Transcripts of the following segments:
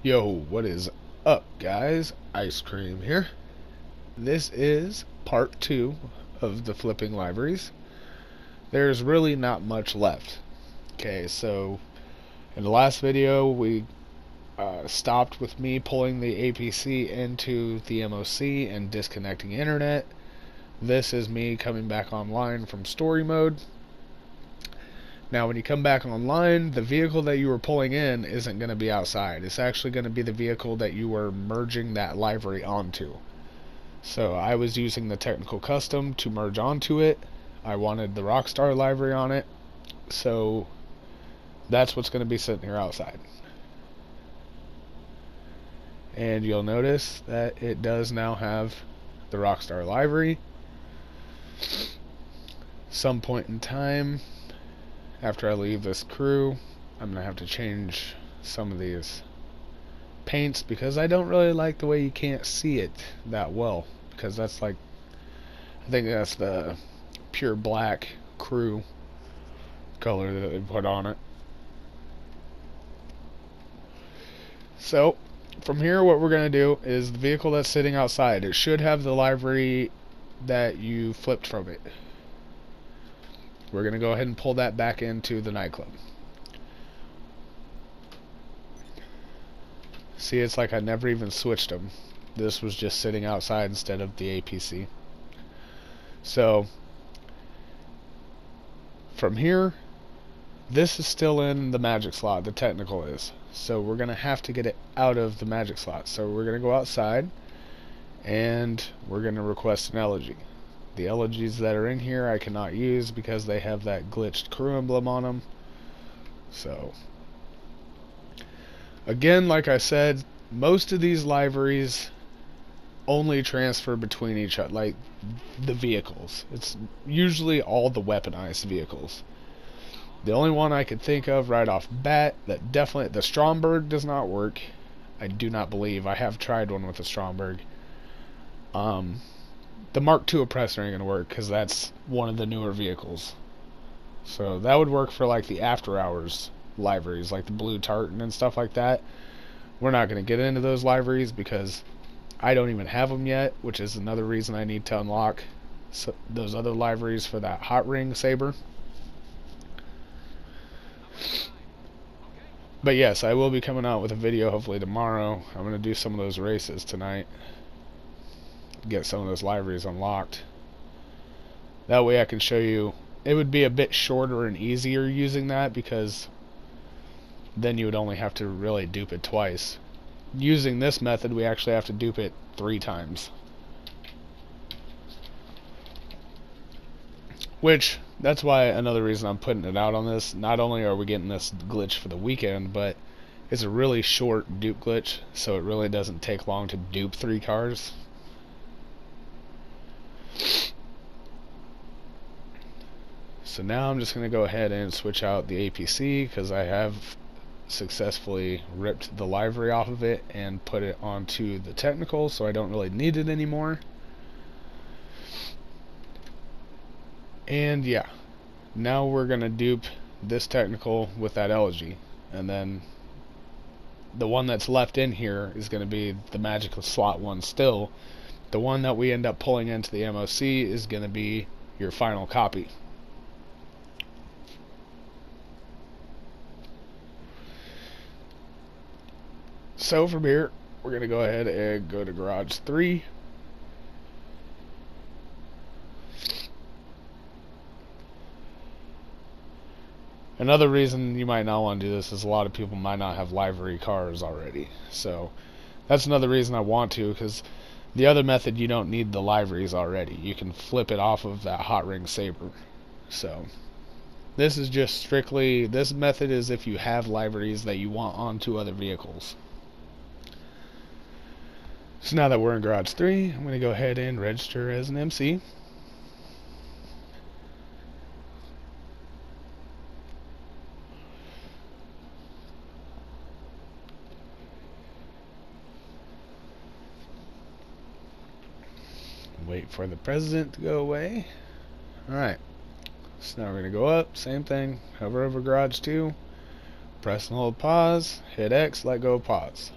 Yo, what is up, guys? Ice Cream here. This is part 2 of the flipping libraries. There's really not much left. Okay, so in the last video we stopped with me pulling the APC into the MOC and disconnecting internet. This is me coming back online from story mode. Now when you come back online, the vehicle that you were pulling in isn't going to be outside. It's actually going to be the vehicle that you were merging that livery onto. So I was using the technical custom to merge onto it. I wanted the Rockstar livery on it. So that's what's going to be sitting here outside. And you'll notice that it does now have the Rockstar livery. Some point in time after I leave this crew, I'm going to have to change some of these paints because I don't really like the way you can't see it that well, because that's like, I think that's the pure black crew color that they put on it. So from here, what we're going to do is the vehicle that's sitting outside, it should have the livery that you flipped from it. We're going to go ahead and pull that back into the nightclub. See, it's like I never even switched them. This was just sitting outside instead of the APC. So from here, this is still in the magic slot, the technical is. So we're going to have to get it out of the magic slot. So we're going to go outside and we're going to request an elegy. The elegies that are in here I cannot use because they have that glitched crew emblem on them. So again, like I said, most of these liveries only transfer between each other, like the vehicles. It's usually all the weaponized vehicles. The only one I could think of right off bat that definitely, the Stromberg does not work. I do not believe. I have tried one with the Stromberg. The Mark II oppressor ain't gonna work because that's one of the newer vehicles. So that would work for like the after hours liveries, like the blue tartan and stuff like that. We're not gonna get into those liveries because I don't even have them yet, which is another reason I need to unlock those other liveries for that hot ring saber. But yes, I will be coming out with a video hopefully tomorrow. I'm gonna do some of those races tonight, get some of those liveries unlocked. That way I can show you. It would be a bit shorter and easier using that because then you would only have to really dupe it twice. Using this method, we actually have to dupe it 3 times. Which, that's why another reason I'm putting it out on this. Not only are we getting this glitch for the weekend, but it's a really short dupe glitch, so it really doesn't take long to dupe 3 cars. So now I'm just going to go ahead and switch out the APC because I have successfully ripped the livery off of it and put it onto the technical, so I don't really need it anymore. And yeah, now we're going to dupe this technical with that elegy, and then the one that's left in here is going to be the magical slot one still. The one that we end up pulling into the MOC is going to be your final copy. So from here, we're going to go ahead and go to Garage 3. Another reason you might not want to do this is a lot of people might not have livery cars already. So that's another reason I want to, because the other method you don't need the liveries already. You can flip it off of that hot ring saber. So this is just strictly, this method is if you have liveries that you want onto other vehicles. So now that we're in Garage 3, I'm going to go ahead and register as an MC. Wait for the president to go away. Alright, so now we're going to go up, same thing, hover over Garage 2, press and hold pause, hit X, let go, pause.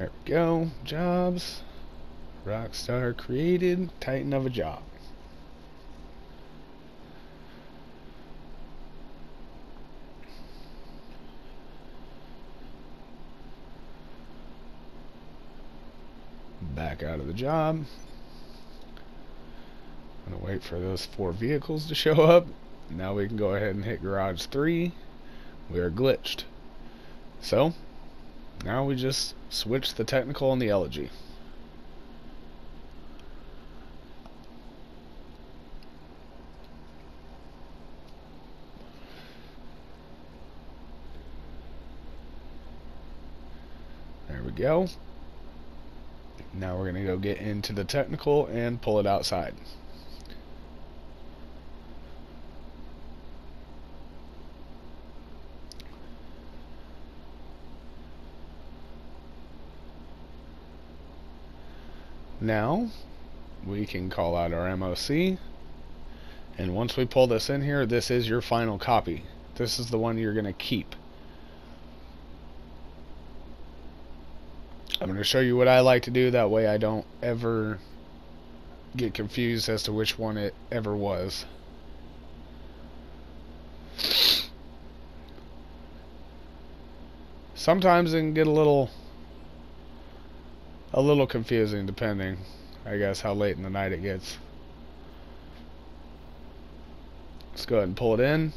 There we go. Jobs. Rockstar created. Titan of a job. Back out of the job. I'm gonna wait for those 4 vehicles to show up. Now we can go ahead and hit garage 3. We are glitched. So now we just switch the technical and the elegy. There we go. Now we're going to go get into the technical and pull it outside. Now we can call out our MOC, and once we pull this in here, this is your final copy. This is the one you're going to keep. I'm going to show you what I like to do, that way I don't ever get confused as to which one it ever was. Sometimes it can get a little confusing, depending, I guess, how late in the night it gets. Let's go ahead and pull it in.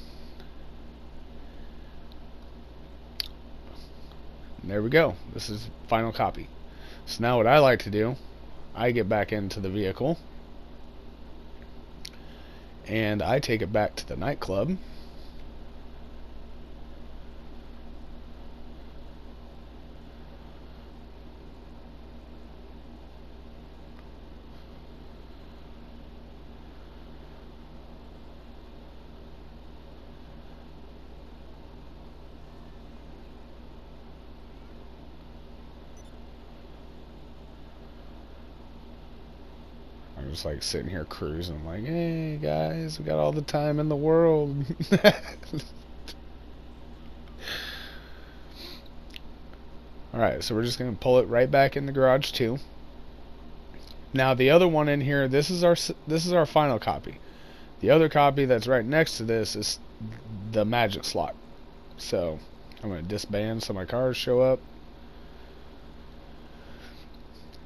And there we go. This is final copy. So now what I like to do, I get back into the vehicle and I take it back to the nightclub. I'm just like sitting here cruising, like, hey guys, we got all the time in the world. Alright, so we're just going to pull it right back in the garage too. Now the other one in here, this is our final copy. The other copy that's right next to this is the magic slot. So I'm going to disband so my cars show up.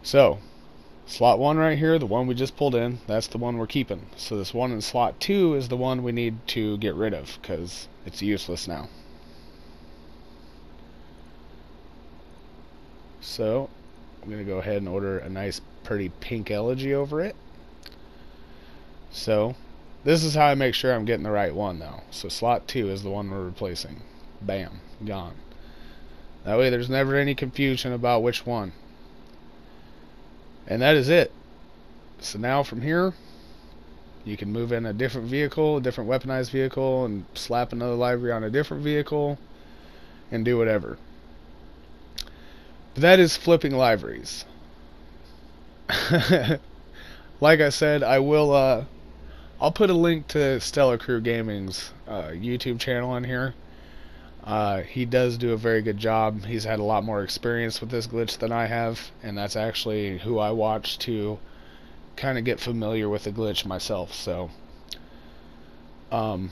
So slot 1 right here, the one we just pulled in, that's the one we're keeping. So this one in slot 2 is the one we need to get rid of because it's useless now. So I'm going to go ahead and order a nice pretty pink elegy over it. So this is how I make sure I'm getting the right one though. So slot 2 is the one we're replacing. Bam, gone. That way there's never any confusion about which one. And that is it. So now from here, you can move in a different vehicle, a different weaponized vehicle, and slap another livery on a different vehicle, and do whatever. But that is flipping liveries. Like I said, I'll put a link to Stella Crew Gaming's YouTube channel on here. He does do a very good job. He's had a lot more experience with this glitch than I have, and that's actually who I watch to kind of get familiar with the glitch myself. So all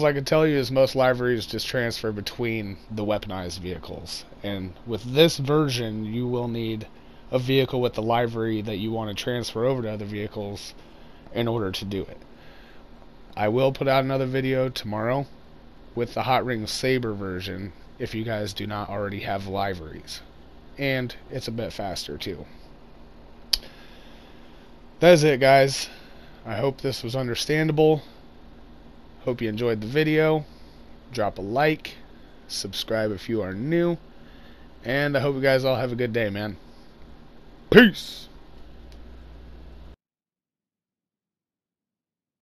I can tell you is most liveries just transfer between the weaponized vehicles, and with this version you will need a vehicle with the livery that you want to transfer over to other vehicles in order to do it. I will put out another video tomorrow with the Hot Ring Saber version if you guys do not already have liveries, and it's a bit faster too. That is it, guys. I hope this was understandable. Hope you enjoyed the video. Drop a like, subscribe if you are new, and I hope you guys all have a good day, man. Peace!